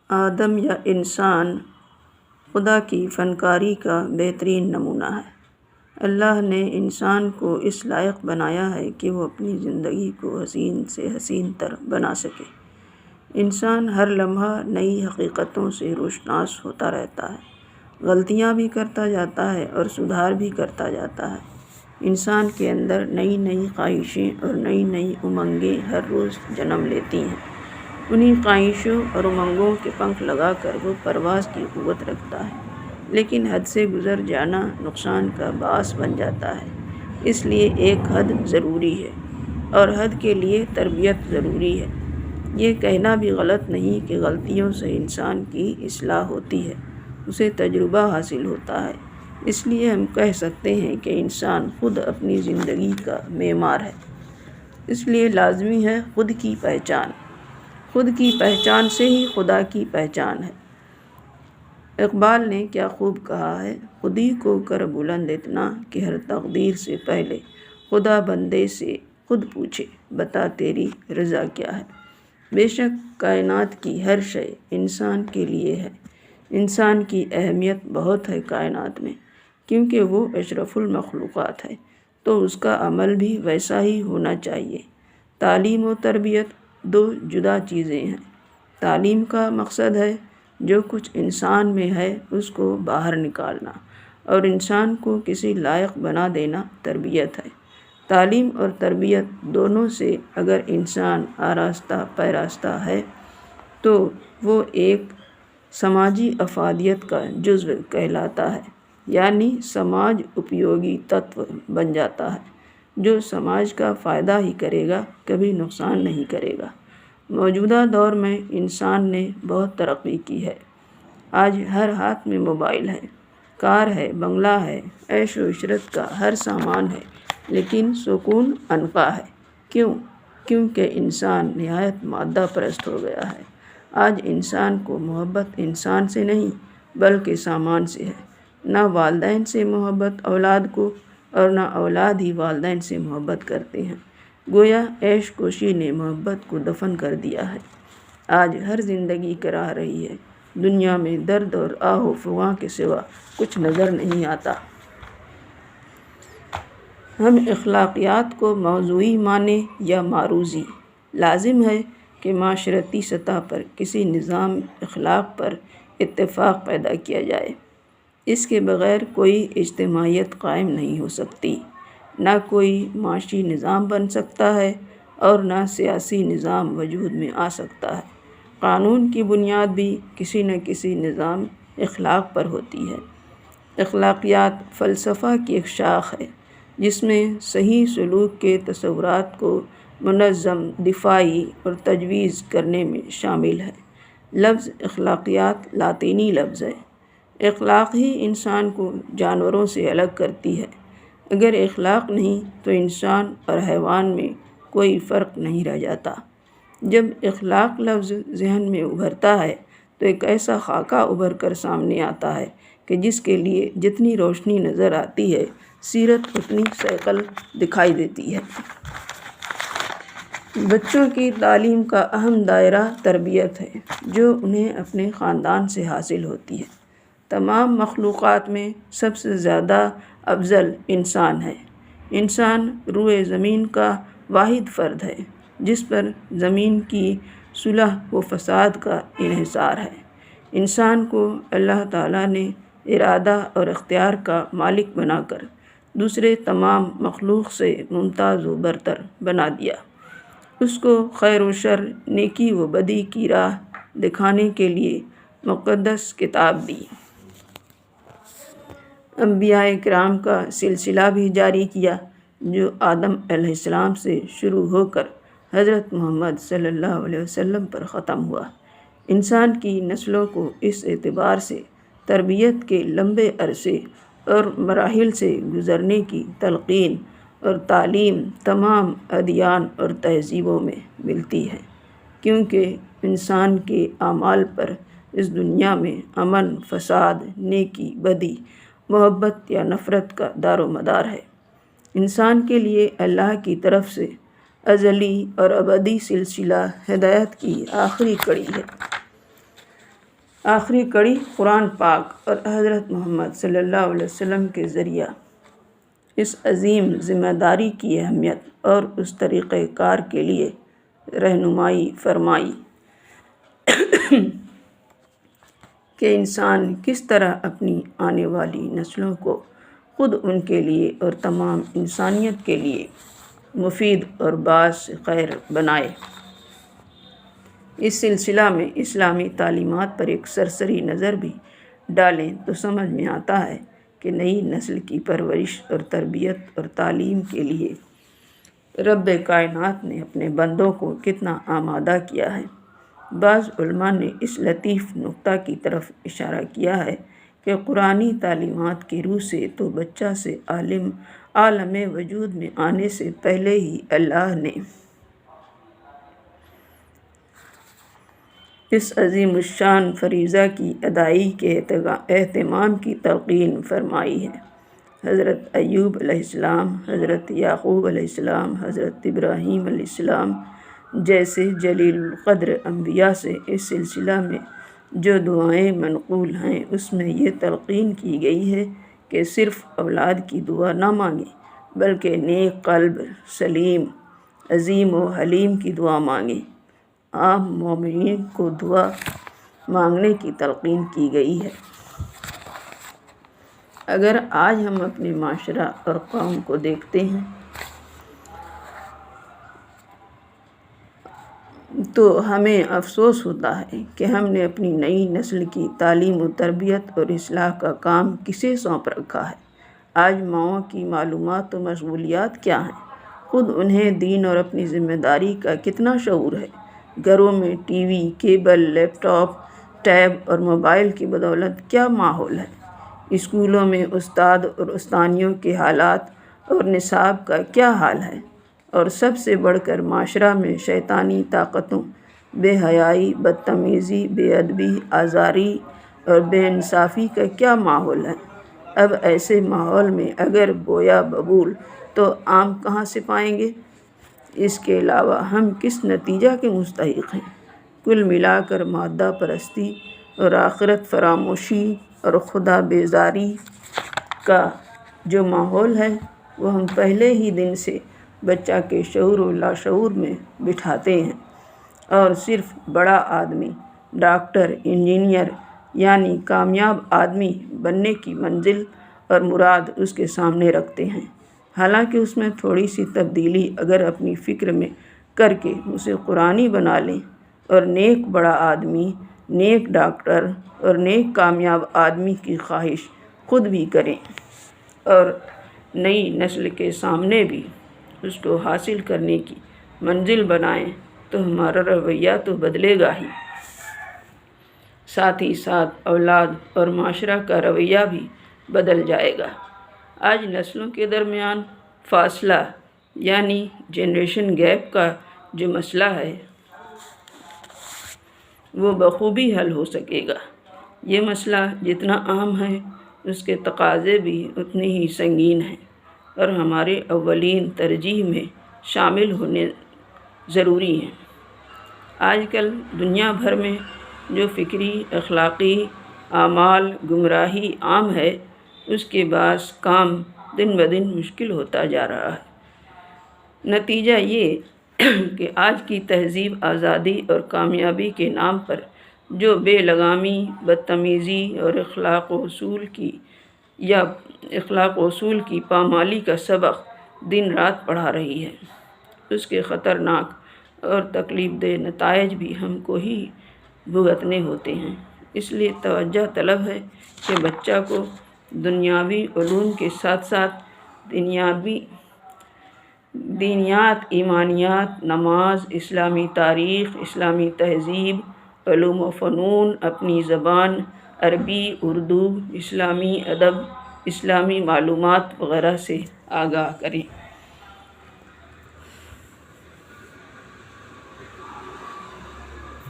آدم یا انسان خدا کی فنکاری کا بہترین نمونہ ہے۔ اللہ نے انسان کو اس لائق بنایا ہے کہ وہ اپنی زندگی کو حسین سے حسین تر بنا سکے۔ انسان ہر لمحہ نئی حقیقتوں سے روشناس ہوتا رہتا ہے، غلطیاں بھی کرتا جاتا ہے اور سدھار بھی کرتا جاتا ہے۔ انسان کے اندر نئی نئی خواہشیں اور نئی نئی امنگیں ہر روز جنم لیتی ہیں۔ انہی خواہشوں اور امنگوں کے پنکھ لگا کر وہ پرواز کی قوت رکھتا ہے، لیکن حد سے گزر جانا نقصان کا باعث بن جاتا ہے۔ اس لیے ایک حد ضروری ہے اور حد کے لیے تربیت ضروری ہے۔ یہ کہنا بھی غلط نہیں کہ غلطیوں سے انسان کی اصلاح ہوتی ہے، اسے تجربہ حاصل ہوتا ہے۔ اس لیے ہم کہہ سکتے ہیں کہ انسان خود اپنی زندگی کا معمار ہے۔ اس لیے لازمی ہے خود کی پہچان۔ خود کی پہچان سے ہی خدا کی پہچان ہے۔ اقبال نے کیا خوب کہا ہے، خودی کو کر بلند اتنا کہ ہر تقدیر سے پہلے خدا بندے سے خود پوچھے بتا تیری رضا کیا ہے۔ بے شک کائنات کی ہر شے انسان کے لیے ہے۔ انسان کی اہمیت بہت ہے کائنات میں، کیونکہ وہ اشرف المخلوقات ہے، تو اس کا عمل بھی ویسا ہی ہونا چاہیے۔ تعلیم و تربیت دو جدا چیزیں ہیں۔ تعلیم کا مقصد ہے جو کچھ انسان میں ہے اس کو باہر نکالنا، اور انسان کو کسی لائق بنا دینا تربیت ہے۔ تعلیم اور تربیت دونوں سے اگر انسان آراستہ پیراستہ ہے تو وہ ایک سماجی افادیت کا جزو کہلاتا ہے، یعنی سماج اپیوگی تتو بن جاتا ہے، جو سماج کا فائدہ ہی کرے گا، کبھی نقصان نہیں کرے گا۔ موجودہ دور میں انسان نے بہت ترقی کی ہے۔ آج ہر ہاتھ میں موبائل ہے، کار ہے، بنگلہ ہے، عیش و عشرت کا ہر سامان ہے، لیکن سکون عنقا ہے۔ کیوں؟ کیونکہ انسان نہایت مادہ پرست ہو گیا ہے۔ آج انسان کو محبت انسان سے نہیں بلکہ سامان سے ہے۔ نہ والدین سے محبت اولاد کو اور نہ اولاد ہی والدین سے محبت کرتے ہیں۔ گویا عیش کوشی نے محبت کو دفن کر دیا ہے۔ آج ہر زندگی کرا رہی ہے، دنیا میں درد اور آہ و فغاں کے سوا کچھ نظر نہیں آتا۔ ہم اخلاقیات کو موضوعی مانیں یا معروضی، لازم ہے کہ معاشرتی سطح پر کسی نظام اخلاق پر اتفاق پیدا کیا جائے۔ اس کے بغیر کوئی اجتماعیت قائم نہیں ہو سکتی، نہ کوئی معاشی نظام بن سکتا ہے اور نہ سیاسی نظام وجود میں آ سکتا ہے۔ قانون کی بنیاد بھی کسی نہ کسی نظام اخلاق پر ہوتی ہے۔ اخلاقیات فلسفہ کی ایک شاخ ہے جس میں صحیح سلوک کے تصورات کو منظم، دفاعی اور تجویز کرنے میں شامل ہے۔ لفظ اخلاقیات لاطینی لفظ ہے۔ اخلاق ہی انسان کو جانوروں سے الگ کرتی ہے۔ اگر اخلاق نہیں تو انسان اور حیوان میں کوئی فرق نہیں رہ جاتا۔ جب اخلاق لفظ ذہن میں ابھرتا ہے تو ایک ایسا خاکہ ابھر کر سامنے آتا ہے کہ جس کے لیے جتنی روشنی نظر آتی ہے، سیرت اتنی صیقل دکھائی دیتی ہے۔ بچوں کی تعلیم کا اہم دائرہ تربیت ہے، جو انہیں اپنے خاندان سے حاصل ہوتی ہے۔ تمام مخلوقات میں سب سے زیادہ افضل انسان ہے۔ انسان روئے زمین کا واحد فرد ہے جس پر زمین کی صلح و فساد کا انحصار ہے۔ انسان کو اللہ تعالیٰ نے ارادہ اور اختیار کا مالک بنا کر دوسرے تمام مخلوق سے ممتاز و برتر بنا دیا۔ اس کو خیر و شر، نیکی و بدی کی راہ دکھانے کے لیے مقدس کتاب دی۔ انبیاء کرام کا سلسلہ بھی جاری کیا جو آدم علیہ السلام سے شروع ہو کر حضرت محمد صلی اللہ علیہ وسلم پر ختم ہوا۔ انسان کی نسلوں کو اس اعتبار سے تربیت کے لمبے عرصے اور مراحل سے گزرنے کی تلقین اور تعلیم تمام ادیان اور تہذیبوں میں ملتی ہے، کیونکہ انسان کے اعمال پر اس دنیا میں امن، فساد، نیکی، بدی، محبت یا نفرت کا دار و مدار ہے۔ انسان کے لیے اللہ کی طرف سے ازلی اور ابدی سلسلہ ہدایت کی آخری کڑی ہے۔ آخری کڑی قرآن پاک اور حضرت محمد صلی اللہ علیہ وسلم کے ذریعہ اس عظیم ذمہ داری کی اہمیت اور اس طریقہ کار کے لیے رہنمائی فرمائی کہ انسان کس طرح اپنی آنے والی نسلوں کو خود ان کے لیے اور تمام انسانیت کے لیے مفید اور باعث خیر بنائے۔ اس سلسلہ میں اسلامی تعلیمات پر ایک سرسری نظر بھی ڈالیں تو سمجھ میں آتا ہے کہ نئی نسل کی پرورش اور تربیت اور تعلیم کے لیے رب کائنات نے اپنے بندوں کو کتنا آمادہ کیا ہے۔ بعض علماء نے اس لطیف نکتہ کی طرف اشارہ کیا ہے کہ قرآنی تعلیمات کی روح سے تو بچہ سے عالم وجود میں آنے سے پہلے ہی اللہ نے اس عظیم الشان فریضہ کی ادائیگی کے اہتمام کی تلقین فرمائی ہے۔ حضرت ایوب علیہ السلام، حضرت یعقوب علیہ السلام، حضرت ابراہیم علیہ السلام جیسے جلیل القدر انبیاء سے اس سلسلہ میں جو دعائیں منقول ہیں اس میں یہ تلقین کی گئی ہے کہ صرف اولاد کی دعا نہ مانگیں بلکہ نیک قلب، سلیم، عظیم و حلیم کی دعا مانگیں۔ عام مومنین کو دعا مانگنے کی تلقین کی گئی ہے۔ اگر آج ہم اپنے معاشرہ اور قوم کو دیکھتے ہیں تو ہمیں افسوس ہوتا ہے کہ ہم نے اپنی نئی نسل کی تعلیم و تربیت اور اصلاح کا کام کسے سونپ رکھا ہے۔ آج ماؤں کی معلومات و مشغولیات کیا ہیں؟ خود انہیں دین اور اپنی ذمہ داری کا کتنا شعور ہے؟ گھروں میں ٹی وی، کیبل، لیپ ٹاپ، ٹیب اور موبائل کی بدولت کیا ماحول ہے؟ اسکولوں میں استاد اور استانیوں کے حالات اور نصاب کا کیا حال ہے؟ اور سب سے بڑھ کر معاشرہ میں شیطانی طاقتوں، بے حیائی، بدتمیزی، بے ادبی، آزاری اور بے انصافی کا کیا ماحول ہے؟ اب ایسے ماحول میں اگر بویا ببول تو آم کہاں سے پائیں گے؟ اس کے علاوہ ہم کس نتیجہ کے مستحق ہیں؟ کل ملا کر مادہ پرستی اور آخرت فراموشی اور خدا بیزاری کا جو ماحول ہے وہ ہم پہلے ہی دن سے بچہ کے شعور و لاشعور میں بٹھاتے ہیں اور صرف بڑا آدمی، ڈاکٹر، انجینئر یعنی کامیاب آدمی بننے کی منزل اور مراد اس کے سامنے رکھتے ہیں، حالانکہ اس میں تھوڑی سی تبدیلی اگر اپنی فکر میں کر کے اسے قرآنی بنا لیں اور نیک بڑا آدمی، نیک ڈاکٹر اور نیک کامیاب آدمی کی خواہش خود بھی کریں اور نئی نسل کے سامنے بھی اس کو حاصل کرنے کی منزل بنائیں تو ہمارا رویہ تو بدلے گا ہی، ساتھ ہی ساتھ اولاد اور معاشرہ کا رویہ بھی بدل جائے گا۔ آج نسلوں کے درمیان فاصلہ یعنی جنریشن گیپ کا جو مسئلہ ہے وہ بخوبی حل ہو سکے گا۔ یہ مسئلہ جتنا اہم ہے اس کے تقاضے بھی اتنے ہی سنگین ہیں اور ہمارے اولین ترجیح میں شامل ہونے ضروری ہیں۔ آج کل دنیا بھر میں جو فکری، اخلاقی اعمال گمراہی عام ہے اس کے باعث کام دن بدن مشکل ہوتا جا رہا ہے۔ نتیجہ یہ کہ آج کی تہذیب آزادی اور کامیابی کے نام پر جو بے لگامی، بدتمیزی اور اخلاق و اصول کی پامالی کا سبق دن رات پڑھا رہی ہے، اس کے خطرناک اور تکلیف دہ نتائج بھی ہم کو ہی بھگتنے ہوتے ہیں۔ اس لیے توجہ طلب ہے کہ بچہ کو دنیاوی علوم کے ساتھ ساتھ دینیات، ایمانیات، نماز، اسلامی تاریخ، اسلامی تہذیب، علوم و فنون، اپنی زبان عربی، اردو، اسلامی ادب، اسلامی معلومات وغیرہ سے آگاہ کریں۔